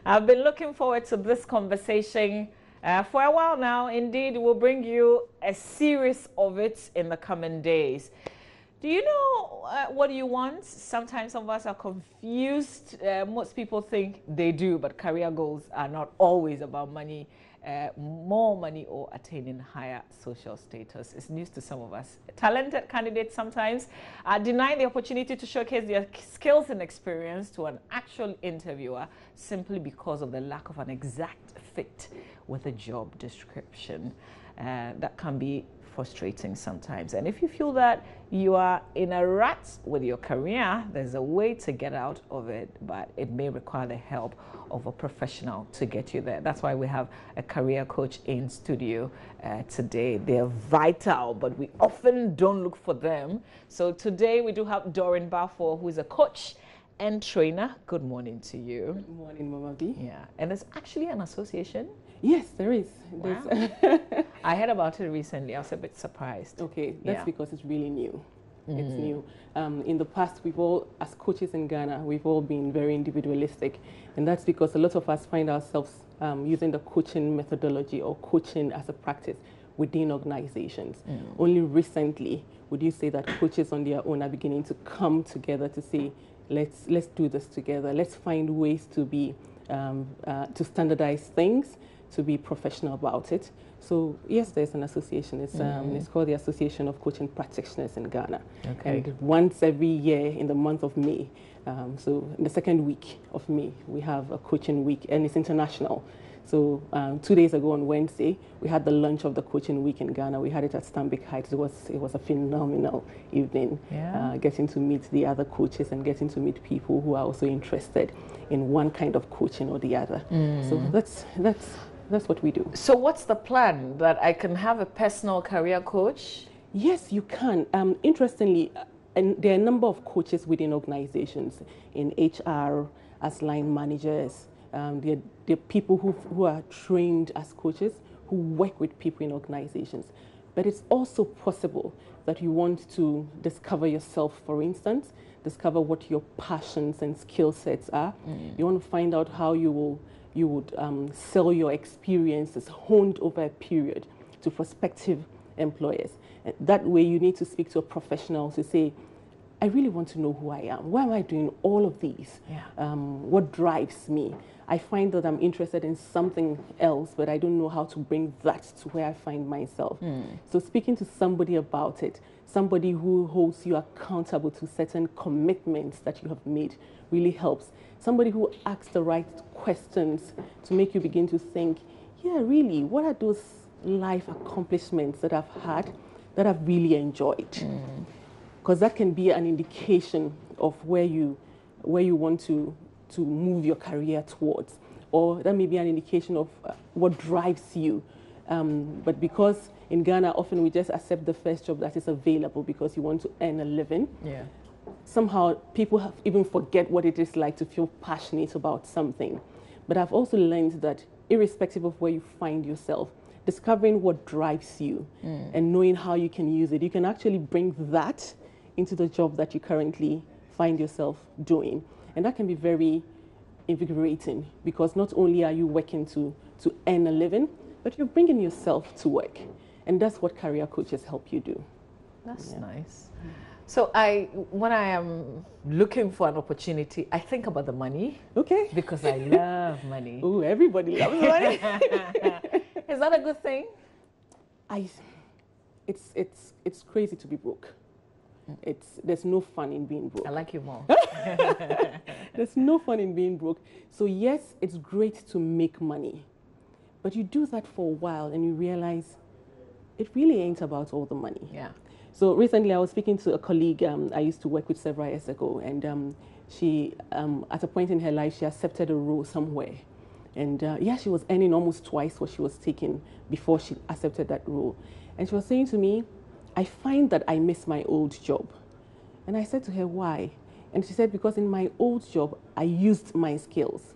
I've been looking forward to this conversation for a while now. Indeed, we'll bring you a series of it in the coming days. Do you know what you want? Sometimes some of us are confused. Most people think they do, but career goals are not always about money, more money or attaining higher social status. It's news to some of us. Talented candidates sometimes are denied the opportunity to showcase their skills and experience to an actual interviewer simply because of the lack of an exact fit with a job description. That can be frustrating sometimes. And if you feel that you are in a rut with your career, there's a way to get out of it, but it may require the help of a professional to get you there. That's why we have a career coach in studio today. They're vital, but we often don't look for them. So today we do have Doreen Balfour, who is a coach and trainer. Good morning to you. Good morning, Mama B. Yeah, and there's actually an association. Yes, there is. Wow. I heard about it recently. I was a bit surprised. Okay, that's because it's really new. It's new. In the past, we've all, as coaches in Ghana, we've all been very individualistic. And that's because a lot of us find ourselves using the coaching methodology or coaching as a practice within organizations. Only recently would you say that coaches on their own are beginning to come together to say, let's do this together. Let's find ways to be, to standardize things, to be professional about it. So yes, there's an association. It's called the Association of Coaching Practitioners in Ghana. Okay. And once every year in the month of May, so in the second week of May, we have a coaching week, and it's international. So 2 days ago on Wednesday, we had the launch of the coaching week in Ghana. We had it at Stanbic Heights. It was a phenomenal evening. Yeah. Getting to meet the other coaches and getting to meet people who are also interested in one kind of coaching or the other. So that's what we do. So what's the plan? That I can have a personal career coach? Yes, you can. Interestingly, and there are a number of coaches within organizations, in HR, as line managers. There are people who are trained as coaches who work with people in organizations. But it's also possible that you want to discover yourself, for instance, discover what your passions and skill sets are. You want to find out how you would sell your experiences honed over a period to prospective employers. And that way you need to speak to a professional to say, I really want to know who I am. Why am I doing all of these? Yeah. What drives me? I find that I'm interested in something else, but I don't know how to bring that to where I find myself. So speaking to somebody about it, somebody who holds you accountable to certain commitments that you have made really helps. Somebody who asks the right questions to make you begin to think, yeah, really, what are those life accomplishments that I've had that I've really enjoyed? Because that can be an indication of where you want to move your career towards, or that may be an indication of what drives you. But because in Ghana, often we just accept the first job that is available because you want to earn a living. Yeah. Somehow people even forget what it is like to feel passionate about something. But I've also learned that irrespective of where you find yourself, discovering what drives you and knowing how you can use it, you can actually bring that into the job that you currently find yourself doing. And that can be very invigorating because not only are you working to earn a living, but you're bringing yourself to work. And that's what career coaches help you do. That's nice. So when I am looking for an opportunity, I think about the money. Okay. Because I love money. Oh, everybody loves money. Is that a good thing? It's crazy to be broke. There's no fun in being broke. I like you more. There's no fun in being broke. So yes, it's great to make money, but you do that for a while and you realize it really ain't about all the money. Yeah. So recently I was speaking to a colleague I used to work with several years ago, and she, at a point in her life, she accepted a role somewhere. And yeah, she was earning almost twice what she was taking before she accepted that role. And she was saying to me, I find that I miss my old job. And I said to her, why? And she said, because in my old job, I used my skills.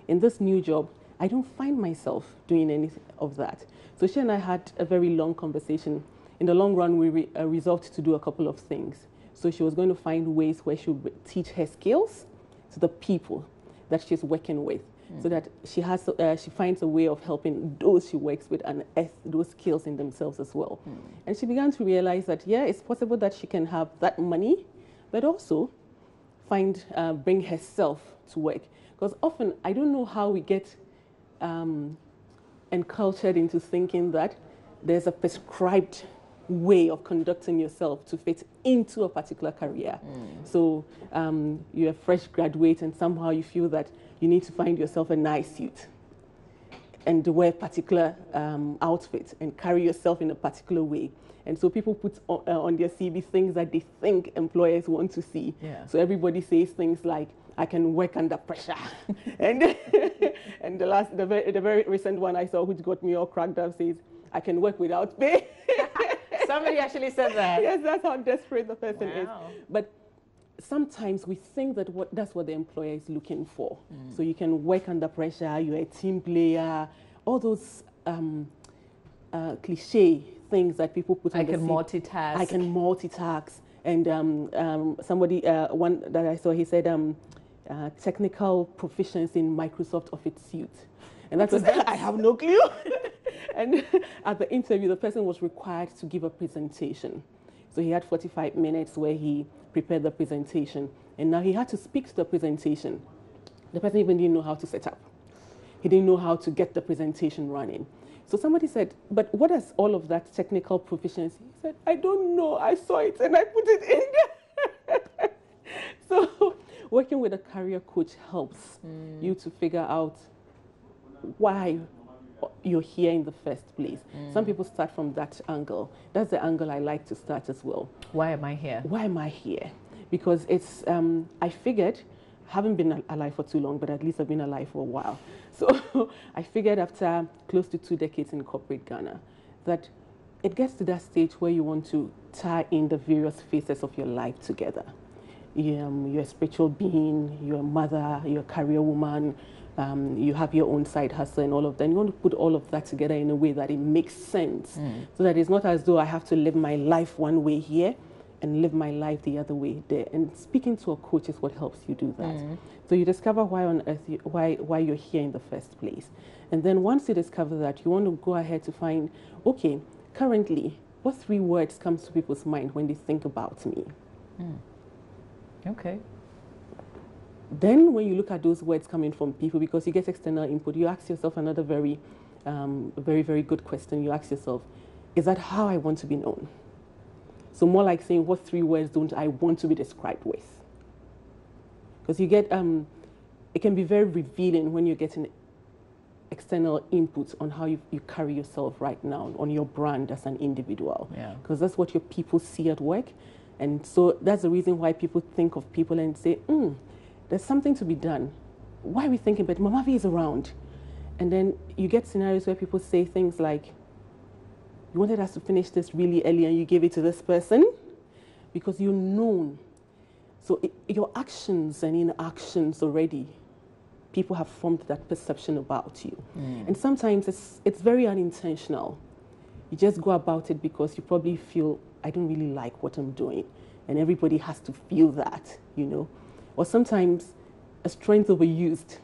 In this new job, I don't find myself doing any of that. So she and I had a very long conversation. In the long run, we resolved to do a couple of things. So she was going to find ways where she would teach her skills to the people that she's working with. so that she finds a way of helping those she works with and those skills in themselves as well. And she began to realize that, yeah, it's possible that she can have that money, but also bring herself to work. Because often, I don't know how we get encultured into thinking that there's a prescribed way of conducting yourself to fit into a particular career. So you're a fresh graduate and somehow you feel that you need to find yourself a nice suit and wear a particular outfit and carry yourself in a particular way. And so people put on their CV things that they think employers want to see. Yeah. So everybody says things like, I can work under pressure. and and the very recent one I saw, which got me all cracked up, says, I can work without pay. Somebody actually said that. Yes, that's how desperate the person is. Wow. But sometimes we think that that's what the employer is looking for. So you can work under pressure, you're a team player, all those cliche things that people put on the CV. I can multitask. And somebody, one that I saw, he said, technical proficiency in Microsoft Office suite. And that was, I have no clue. And at the interview, the person was required to give a presentation. So he had 45 minutes where he prepared the presentation. And now he had to speak to the presentation. The person even didn't know how to set up. He didn't know how to get the presentation running. So somebody said, but what is all of that technical proficiency? He said, I don't know. I saw it and I put it in there. So working with a career coach helps you to figure out why you're here in the first place. Some people start from that angle. That's the angle I like to start as well. Why am I here? Why am I here? Because it's, I figured, haven't been alive for too long, but at least I've been alive for a while. So I figured after close to 2 decades in corporate Ghana, that it gets to that stage where you want to tie in the various phases of your life together. You're a spiritual being, you're a mother, you're a career woman, you have your own side hustle and all of that. And you want to put all of that together in a way that it makes sense. So that it's not as though I have to live my life one way here and live my life the other way there. And speaking to a coach is what helps you do that. So you discover why on earth, why you're here in the first place. And then once you discover that, you want to go ahead to find, okay, currently, what 3 words comes to people's mind when they think about me? Okay. Then when you look at those words coming from people, because you get external input, you ask yourself another very, very good question. You ask yourself, is that how I want to be known? So more like saying, what 3 words don't I want to be described with? Because you get, it can be very revealing when you're getting external input on how you carry yourself right now, on your brand as an individual. Because that's what your people see at work. And so that's the reason why people think of people and say, there's something to be done. Why are we thinking, but Mama V is around? And then you get scenarios where people say things like, you wanted us to finish this really early and you gave it to this person because you're known. So your actions and inactions already, people have formed that perception about you. And sometimes it's very unintentional. You just go about it because you probably feel, I don't really like what I'm doing. And everybody has to feel that, you know. Or sometimes a strength overused,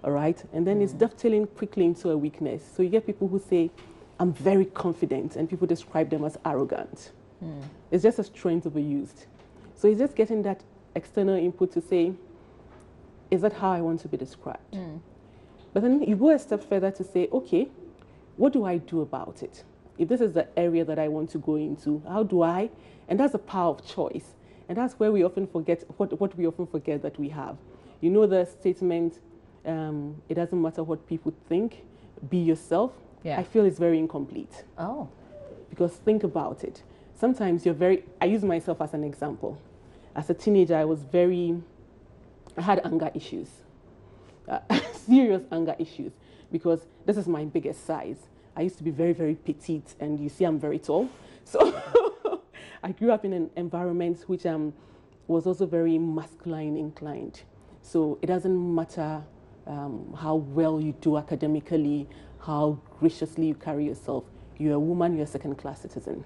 all right? And then it's dovetailing quickly into a weakness. So you get people who say, I'm very confident, and people describe them as arrogant. It's just a strength overused. So it's just getting that external input to say, is that how I want to be described? But then you go a step further to say, okay, what do I do about it? If this is the area that I want to go into, how do I? And that's the power of choice. And that's where we often forget, what we often forget that we have. You know the statement, it doesn't matter what people think, be yourself. I feel it's very incomplete. Because think about it. Sometimes I use myself as an example. As a teenager, I had anger issues. Serious anger issues. Because this is my biggest size. I used to be very, very petite, and you see I'm very tall. So I grew up in an environment which was also very masculine inclined. So it doesn't matter how well you do academically, how graciously you carry yourself. You're a woman, you're a second-class citizen,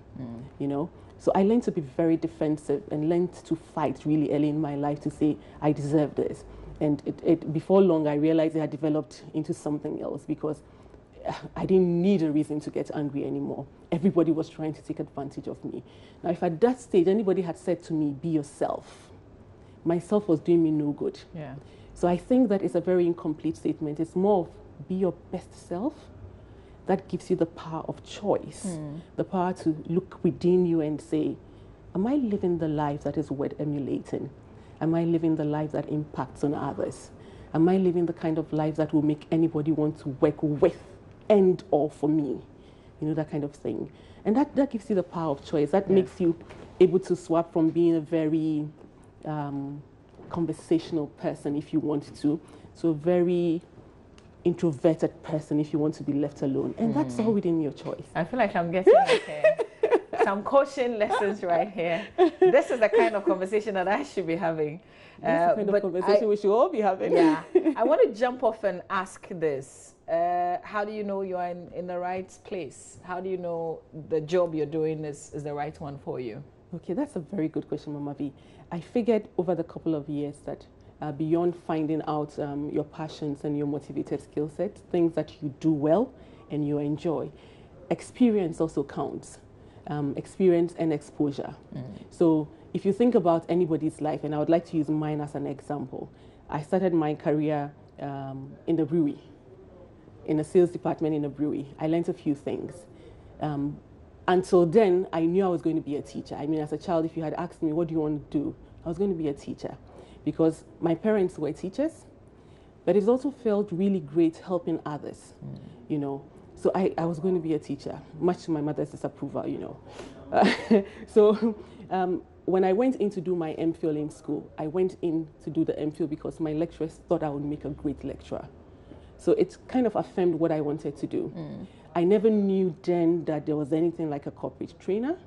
you know? So I learned to be very defensive and learned to fight really early in my life to say, I deserve this. And before long, I realized it had developed into something else because I didn't need a reason to get angry anymore. Everybody was trying to take advantage of me. Now, if at that stage anybody had said to me, be yourself, myself was doing me no good. Yeah. So I think that it's a very incomplete statement. It's more of be your best self. That gives you the power of choice, the power to look within you and say, am I living the life that is worth emulating? Am I living the life that impacts on others? Am I living the kind of life that will make anybody want to work with and or for me? You know, that kind of thing. And that gives you the power of choice. That makes you able to swap from being a very conversational person, if you want to a very introverted person if you want to be left alone. And that's all within your choice. I feel like I'm getting some coaching lessons right here. This is the kind of conversation that I should be having. This is the kind of conversation we should all be having. Yeah. I want to jump off and ask this. How do you know you're in the right place? How do you know the job you're doing is the right one for you? Okay, that's a very good question, Mama V. I figured over the couple of years that beyond finding out your passions and your motivated skill sets, things that you do well and you enjoy, experience also counts. Experience and exposure. So if you think about anybody's life, and I would like to use mine as an example, I started my career in the brewery, in a sales department in a brewery. I learned a few things. Until then, I knew I was going to be a teacher. I mean, as a child, if you had asked me, what do you want to do? I was going to be a teacher because my parents were teachers, but it also felt really great helping others, you know. So I was going to be a teacher, much to my mother's disapproval, you know. So when I went in to do my MPhil in school, I went in to do the MPhil because my lecturers thought I would make a great lecturer. So it kind of affirmed what I wanted to do. I never knew then that there was anything like a corporate trainer,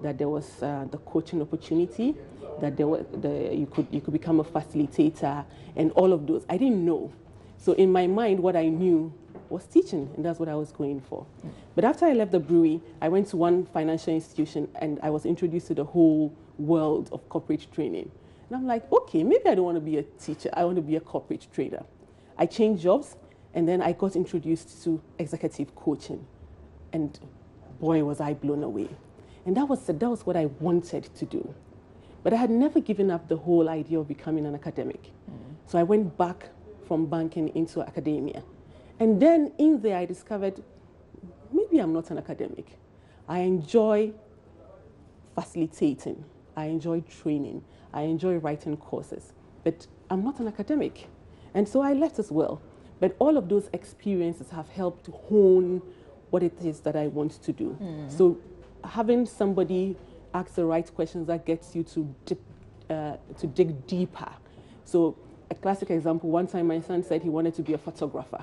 that there was the coaching opportunity, that there were you could become a facilitator, and all of those. I didn't know. So in my mind, what I knew was teaching, and that's what I was going for. But after I left the brewery, I went to one financial institution, and I was introduced to the whole world of corporate training. And I'm like, okay, maybe I don't want to be a teacher. I want to be a corporate trainer. I changed jobs, and then I got introduced to executive coaching. And boy, was I blown away. And that was what I wanted to do. But I had never given up the whole idea of becoming an academic. So I went back from banking into academia. And then in there, I discovered maybe I'm not an academic. I enjoy facilitating. I enjoy training. I enjoy writing courses. But I'm not an academic. And so I left as well. But all of those experiences have helped hone what it is that I want to do. So having somebody ask the right questions that gets you to dig deeper. So a classic example, one time my son said he wanted to be a photographer.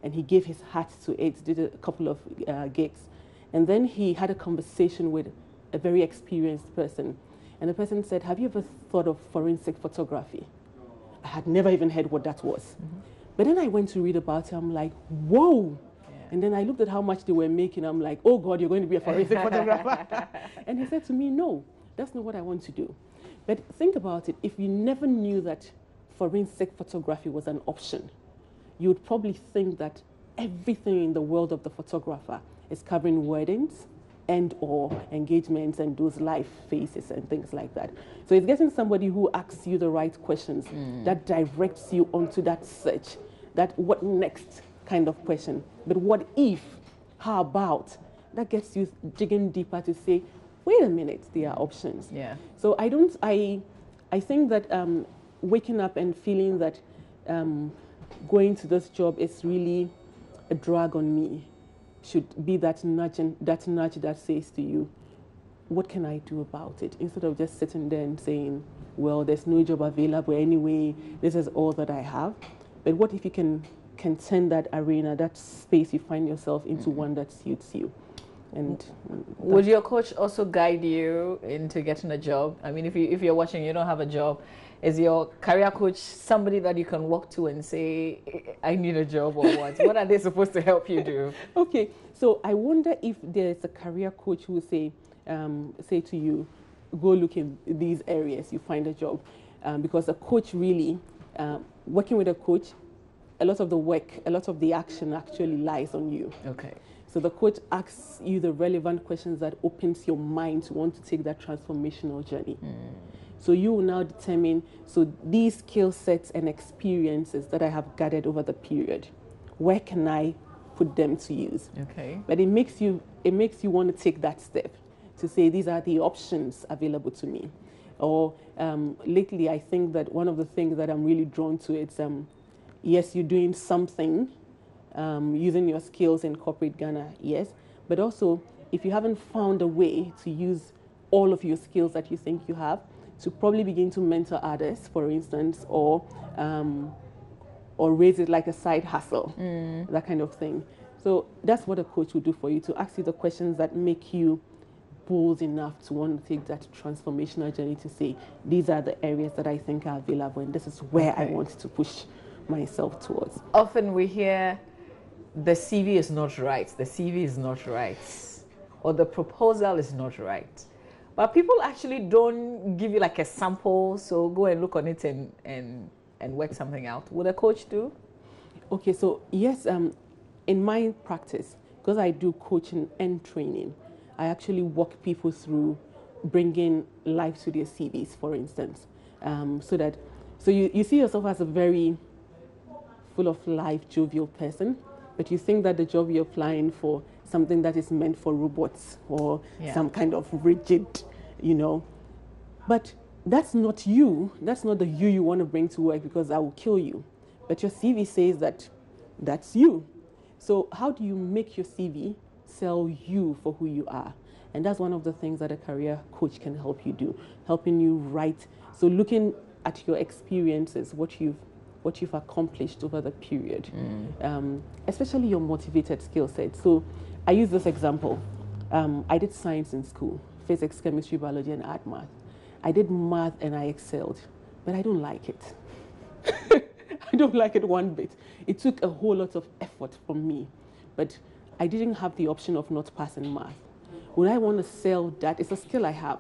And he gave his heart to it, did a couple of gigs. And then he had a conversation with a very experienced person. And the person said, have you ever thought of forensic photography? I had never even heard what that was. But then I went to read about it. I'm like, whoa. And then I looked at how much they were making. I'm like, oh, God, you're going to be a forensic photographer. And he said to me, no, that's not what I want to do. But think about it. If you never knew that forensic photography was an option, you would probably think that everything in the world of the photographer is covering weddings and or engagements and those live faces and things like that. So it's getting somebody who asks you the right questions, that directs you onto that search, that what next kind of question. But what if, how about, that gets you digging deeper to say, wait a minute, there are options. So I think that waking up and feeling that going to this job is really a drag on me should be that nudge that says to you, what can I do about it? Instead of just sitting there and saying, well, there's no job available anyway, this is all that I have. But what if you can turn that arena, that space you find yourself into one that suits you? And would your coach also guide you into getting a job? I mean, if you're watching, you don't have a job, is your career coach somebody that you can walk to and say, I need a job, or what? What are they supposed to help you do? Okay, so I wonder if there's a career coach who will say to you, go look in these areas, you find a job. Because a coach really working with a coach, a lot of the work, a lot of the action actually lies on you. Okay. So the coach asks you the relevant questions that opens your mind to want to take that transformational journey. So you will now determine, so these skill sets and experiences that I have gathered over the period, where can I put them to use? Okay. But it makes you want to take that step to say, these are the options available to me. Or lately, I think that one of the things that I'm really drawn to is, yes, you're doing something using your skills in corporate Ghana, yes, but also if you haven't found a way to use all of your skills that you think you have, to probably begin to mentor others, for instance, or raise it like a side hustle, that kind of thing. So that's what a coach will do for you, to ask you the questions that make you bold enough to want to take that transformational journey, to say, these are the areas that I think are available and this is where I want to push myself towards. Often we hear the CV is not right, the CV is not right, or the proposal is not right. But people actually don't give you like a sample, so go and look on it and work something out. Would a coach do? Okay, so yes, in my practice, because I do coaching and training, I actually walk people through bringing life to their CVs, for instance, so you see yourself as a very full of life, jovial person, but you think that the job you're applying for, something that is meant for robots or some kind of rigid, but that's not you. That's not the you want to bring to work, because I will kill you. But your CV says that that's you. So how do you make your CV sell you for who you are? And that's one of the things that a career coach can help you do, helping you write. So looking at your experiences, what you've accomplished over the period, especially your motivated skill set. So I use this example. I did science in school, physics, chemistry, biology, and art math. I did math and I excelled, but I don't like it. I don't like it one bit. It took a whole lot of effort from me, but I didn't have the option of not passing math. Would I want to sell that? It's a skill I have,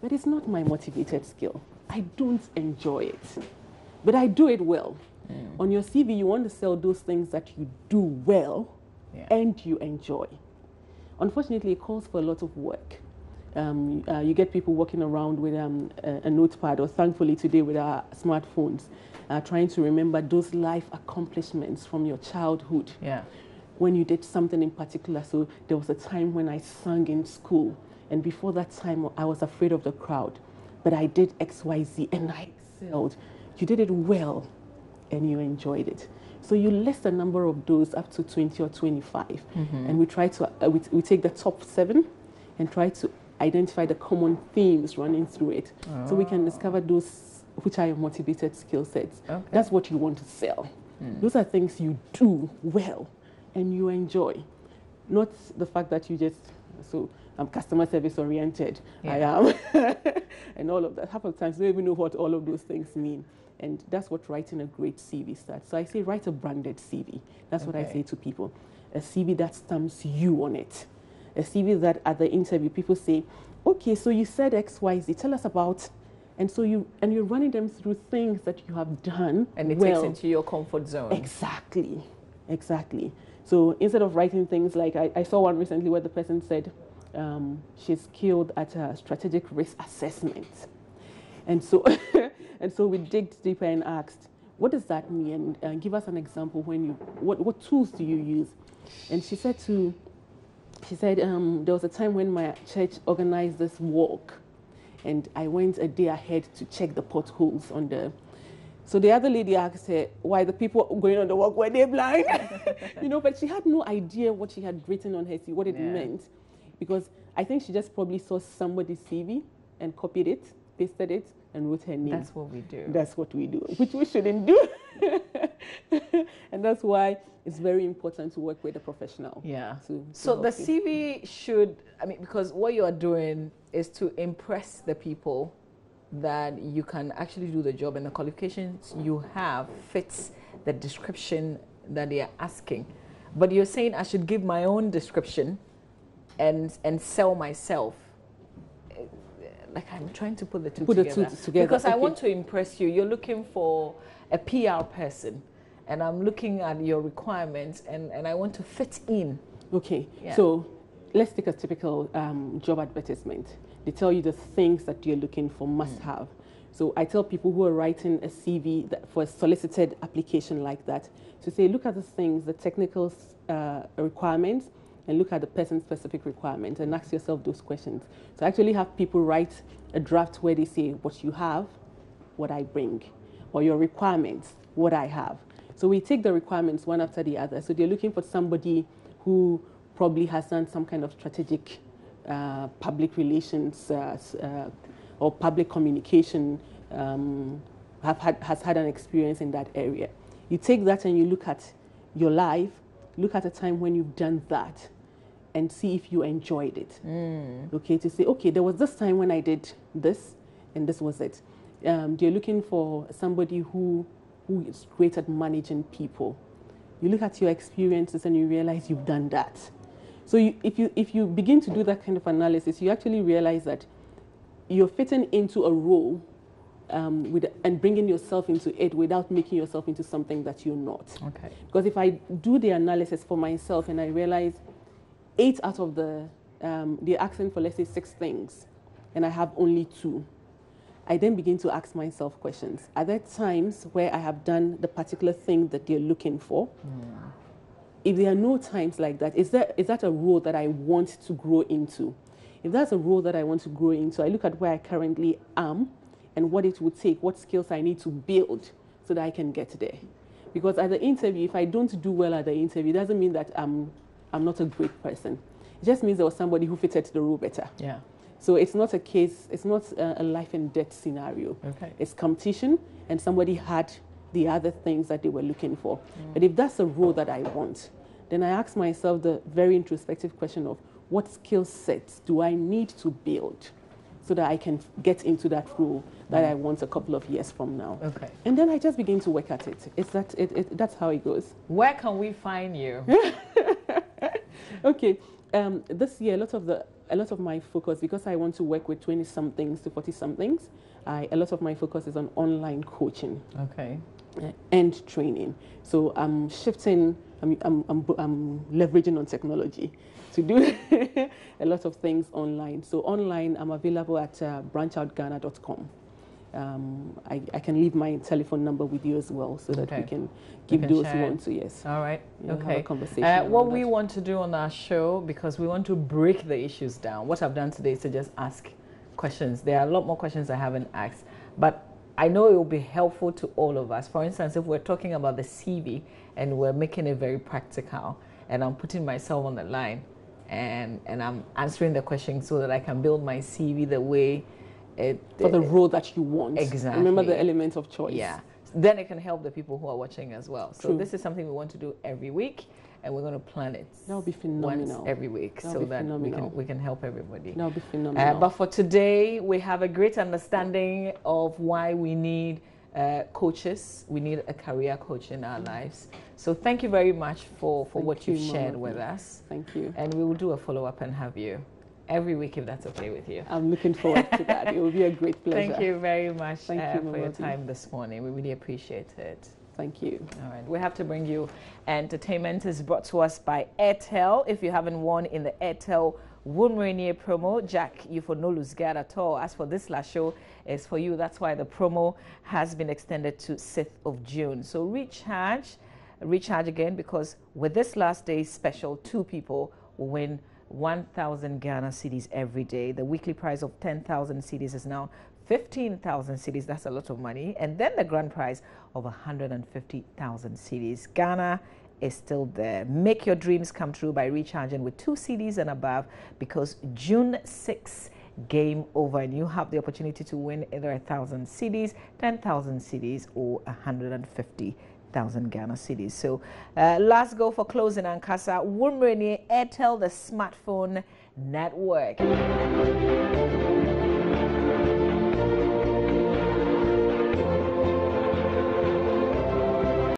but it's not my motivated skill. I don't enjoy it, but I do it well. On your CV, you want to sell those things that you do well and you enjoy. Unfortunately, it calls for a lot of work. You get people walking around with a notepad, or thankfully today with our smartphones, trying to remember those life accomplishments from your childhood. When you did something in particular. So there was a time when I sang in school, and before that time I was afraid of the crowd, but I did XYZ and I excelled. You did it well and you enjoyed it. So you list a number of those up to 20 or 25, and we try to we take the top 7 and try to identify the common themes running through it, so we can discover those which are your motivated skill sets. That's what you want to sell. Those are things you do well and you enjoy, not the fact that you just, so I'm customer service oriented, I am, and all of that. Half of the times they don't even know what all of those things mean. And that's what writing a great CV starts. So I say, write a branded CV. That's what I say to people. A CV that stamps you on it. A CV that at the interview, people say, okay, so you said X, Y, Z, tell us about, and so you're running them through things that you have done. And it takes into your comfort zone. Exactly. So instead of writing things like, I saw one recently where the person said, she's skilled at a strategic risk assessment. And so and so we digged deeper and asked, what does that mean? And give us an example when what tools do you use? And she said there was a time when my church organized this walk, and I went a day ahead to check the potholes on the. So the other lady asked her why the people going on the walk, were they blind? But she had no idea what she had written on her CV, what it meant, because I think she just probably saw somebody's CV and copied it, pasted it, and wrote her name. That's what we do. That's what we do, which we shouldn't do. And that's why it's very important to work with a professional. So the CV should, because what you are doing is to impress the people that you can actually do the job, and the qualifications you have fits the description that they are asking. But you're saying I should give my own description and sell myself. like I'm trying to put the two Put together. the two together. Because I Okay. want to impress you. You're looking for a PR person, and I'm looking at your requirements, and I want to fit in. Okay, Yeah. so let's take a typical job advertisement. They tell you the things that you're looking for must have. So I tell people who are writing a CV for a solicited application like that to say, look at the things, the technical requirements, and look at the person's specific requirements and ask yourself those questions. So I actually have people write a draft where they say what you have, what I bring, or your requirements, what I have. So we take the requirements one after the other. So they're looking for somebody who probably has done some kind of strategic public relations or public communication, has had an experience in that area. You take that and you look at your life, look at a time when you've done that, and see if you enjoyed it. Okay, to say, okay, there was this time when I did this, and this was it. You're looking for somebody who is great at managing people. You look at your experiences and you realize you've done that. So if you begin to do that kind of analysis, you actually realize that you're fitting into a role and bringing yourself into it without making yourself into something that you're not. Okay. Because if I do the analysis for myself and I realize 8 out of they're asking for, let's say, 6 things, and I have only 2, I then begin to ask myself questions. Are there times where I have done the particular thing that they're looking for? If there are no times like that, is that a role that I want to grow into? If that's a role that I want to grow into, I look at where I currently am and what it would take, what skills I need to build so that I can get there. Because at the interview, if I don't do well at the interview, it doesn't mean that I'm not a great person. It just means there was somebody who fitted the role better. Yeah. So it's not a case, it's not a life and death scenario. Okay. It's competition, and somebody had the other things that they were looking for. But if that's a role that I want, then I ask myself the very introspective question of what skill sets do I need to build so that I can get into that role that I want a couple of years from now. Okay. And then I just begin to work at it. That's how it goes. Where can we find you? Okay. This year, a lot of my focus, because I want to work with 20-somethings to 40-somethings, a lot of my focus is on online coaching. Okay. And training. So I'm shifting, I'm leveraging on technology to do a lot of things online. So online, I'm available at branchoutghana.com. I can leave my telephone number with you as well so that we can give those who want to, yes. All right. Okay. Have a conversation what we want to do on our show, because we want to break the issues down. What I've done today is to just ask questions. There are a lot more questions I haven't asked, but I know it will be helpful to all of us. For instance, if we're talking about the CV and we're making it very practical, and I'm putting myself on the line and I'm answering the question so that I can build my CV the way for the role that you want. Exactly. Remember the element of choice. Yeah. Then it can help the people who are watching as well. So True. This is something we want to do every week, and we're going to plan it. That would be phenomenal. Once every week, so that we can help everybody. That would be phenomenal. But for today, we have a great understanding of why we need coaches. We need a career coach in our lives. So thank you very much for what you've shared with us. Thank you. And we will do a follow-up and have you every week, if that's okay with you. I'm looking forward to that. It will be a great pleasure. Thank you very much for your Mawadi. time this morning. We really appreciate it. Thank you. All right, we have to bring you entertainment is brought to us by Airtel. If you haven't won in the Airtel Woomrenier promo, Jack, you for no lose guard at all. As for this last show, is for you. That's why the promo has been extended to 6th of June. So recharge again, because with this last day's special, 2 people will win 1,000 Ghana cedis every day. The weekly prize of 10,000 cedis is now 15,000 cedis. That's a lot of money. And then the grand prize of 150,000 cedis. Ghana is still there. Make your dreams come true by recharging with 2 cedis and above, because June 6th, game over, and you have the opportunity to win either 1,000 cedis, 10,000 cedis, or 150,000 Ghana cedis. So last go for closing, Ankasa. Woomrenier Airtel, the smartphone network.